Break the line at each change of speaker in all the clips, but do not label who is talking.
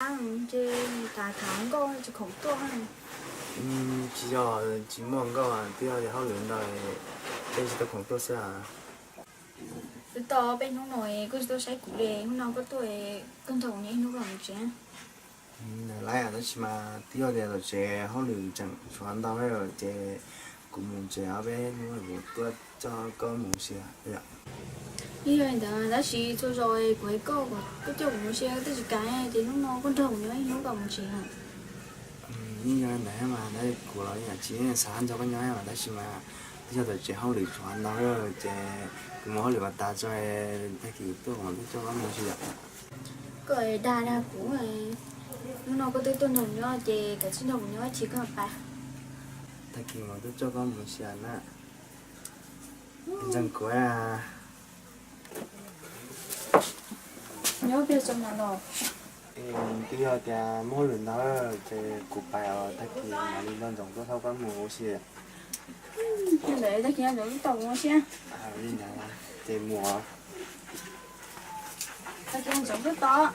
这大堂讲就好多哈。
只要节目讲啊，比较就好轮到的，这是都工作些啊。
từ to bên nó nói cứ tôi sẽ cụ đề hôm nào có tôi cân thầu nhé nó còn chén.
来啊，都是嘛，主要就这好流程，传到迄个这古门这后边，我无多做搞东西啊，对啊。
Như vậy đó, đã chỉ cho rồi cuối câu của cái chỗ của xe cái gì cái thì nó con thầu nhớ nó còn chén.
应该来嘛，来过来呀，今年三十个人嘛，但是嘛，比较就这好流传到迄个这古门好流把大做的，那个都我们做搞东西啊。
Cái đa đa của này nó có tới tuần thầu nhớ thì cái xin thầu nhớ chỉ có ba.
他给我都做搞东西啊，那真贵啊。
Nhớ biết trong nào rồi.
主要的莫轮到这古拜哦，他给哪里那种做好搞东西。
Cái đấy ta kia rồi tàu nó xe.
你看啊，这木。
Ta kia giống cái to.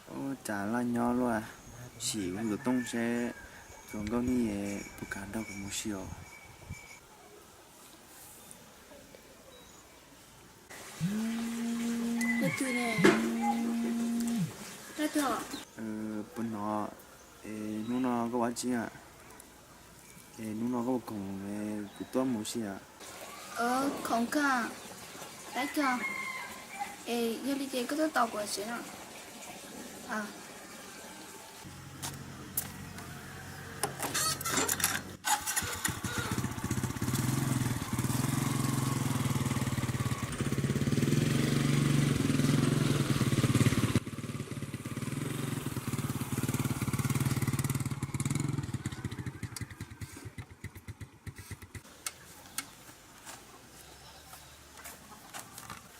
我咋了鸟了？是我的东西，总共你也不感到什么事哦。
Cái thứ này. Cái thứ.
本来侬那个话钱啊，侬那个空不多么事啊。
Không cả. Đấy chưa? Giờ đi chơi cái tàu của chị nào. À.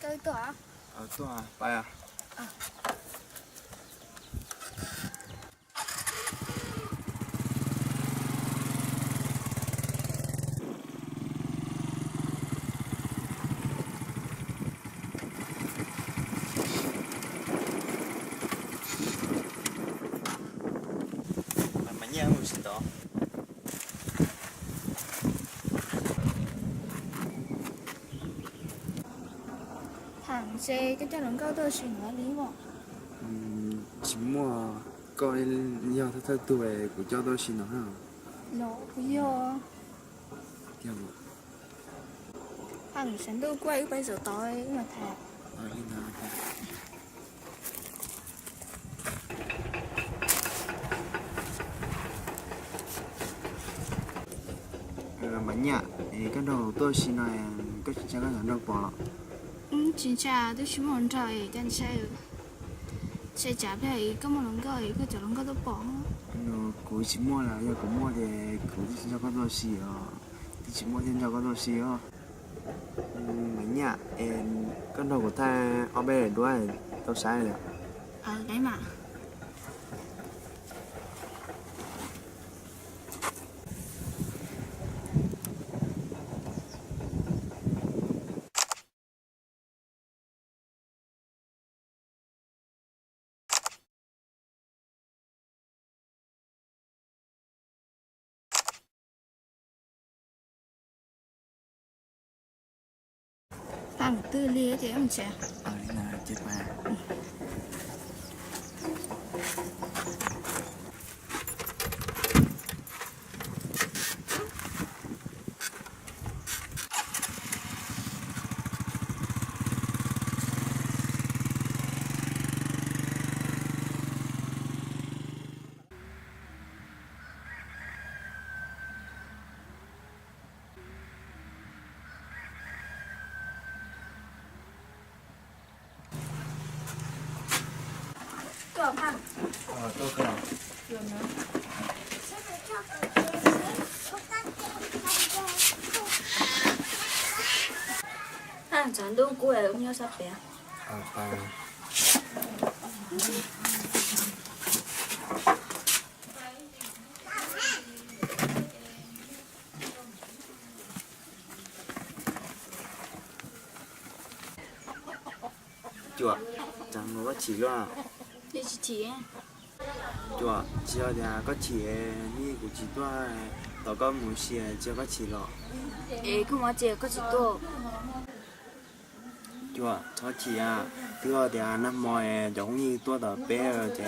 Cái đó à?
对啊，拜啊。慢点，我知道。
Thằng xe cái cho nó cao tôi xin nó lý mà.
节目啊，搞以后他多的古交都是喏哈。
Nó bây giờ
对不？
thằng sáng tôi quay bây giờ tối mà thà.
你拿看。慢点，cái đầu tôi xin này, cái chắc cái đầu bỏ了。
진짜 tôi chỉ muốn trời trên xe chạp này có một lần coi có chỗ lần có tôi bỏ.
Cuối chỉ mua là giờ cũng mua thì cuối thì cho có đồ xì à, thì chỉ mua thêm cho có đồ xì à. Mấy nhà, cái đầu của ta ở bên này đuôi tao sai rồi.
Đấy mà. Thằng tư lia thì em trẻ.
Đi nào chết mà.
Tôi ở thằng.
Tôi không.
Rồi nữa. Thằng chẳng đúng của em nhau sắp bé.
Phải. chùa chẳng có chỉ luôn à
Đi chỉ
chùa chỉ ở nhà có chỉ như của chỉ toa tao có muốn xì chưa có chỉ lọ
ê không có chị có chỉ tô
chùa cho chỉ à thứ ở nhà năm mồi giống như toa tao bé thì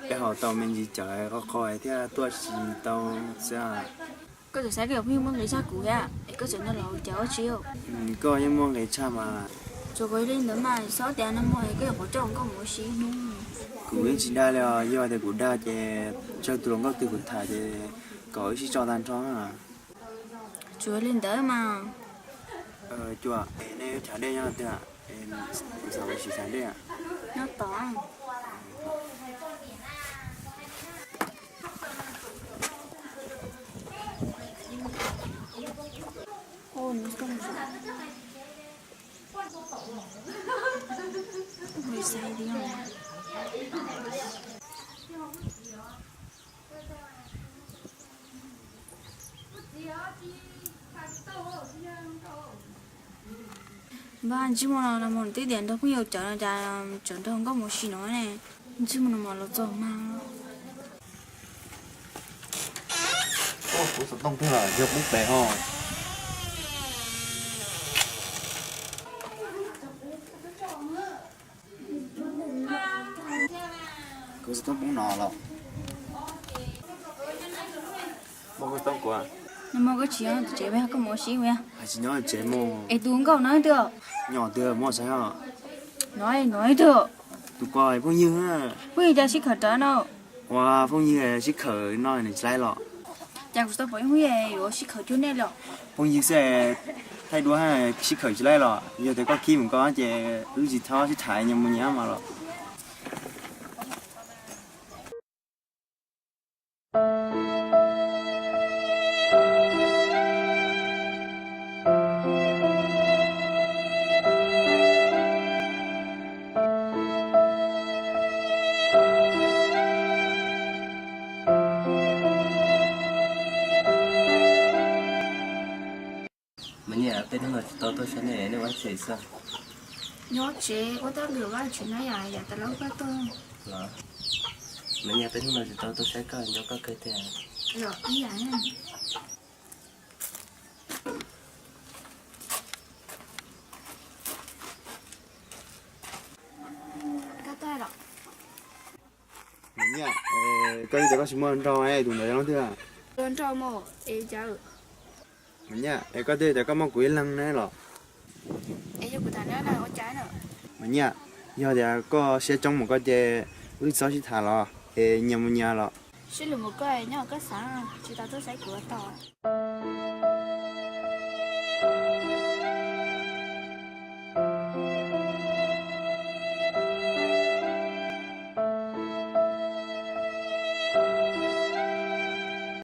bé họ tao mình chỉ chờ có coi thì toa chỉ tao sẽ
có thể sẽ kiểu phim muốn lấy ra cũ ya có thể nó lỗi cháu chiều
có những món này cha mà
cho cái lên nữa mà 6 tiền năm mươi cái hỗ trợ có một xí luôn
cũng biết chỉ đa là do thì cũng đa thì cho tụi nó từ cũng thả thì có chỉ cho tan chó à
chúa lên tới mà
chùa này trả đây nha tiền em sao chỉ trả đây à
nó tỏ hôn không rồi người say đi không và chỉ muốn là một tí tiền đâu cũng nhiều trở ra trở không có một xí nữa này chỉ muốn là một lỗ mà
cũng sẽ tông thế là dọc bút bể ho cũng sẽ tông bút nọ lọ bao cái tông của
nhưng mà cái chuyện chị bé có một xí vậy
chỉ nói chế mô
ấy tôi không có nói được
nhỏ từ mua sao hả
nói được
tụi coi phong như ha
bây giờ xí khởi trở đâu
wow phong như là chỉ khởi nói này sai lọ
chẳng có phải huy rồi xí khởi chỗ này rồi
phong như sẽ thay đổi ha chỉ khởi chỉ lại lọ giờ thì có khi mình có chế gì thao chỉ thải nhưng mà nhớ mà lọ
nhà tên nó tôi sẽ này nó vẫn chạy sao
nhớ chị có tao được cái chuyện này à giờ tao lâu quá tôi
là nhà tên nó tôi sẽ coi cho có cái thế
rồi ý vậy nè cái tay rồi
mình nha coi thì có xin mời cho ấy tụi nó thưa à
lên cho mồ em chào
mình nha có thể thì có món quỷ lăng này lọ
em cho của thằng đó là có trái nữa
mình nha giờ thì có sẽ trong một cái chế ước sáu chỉ thả lọ nhầm nhà lọ
xin lỗi một cái nhớ cái sáng chị tao tôi sẽ của tao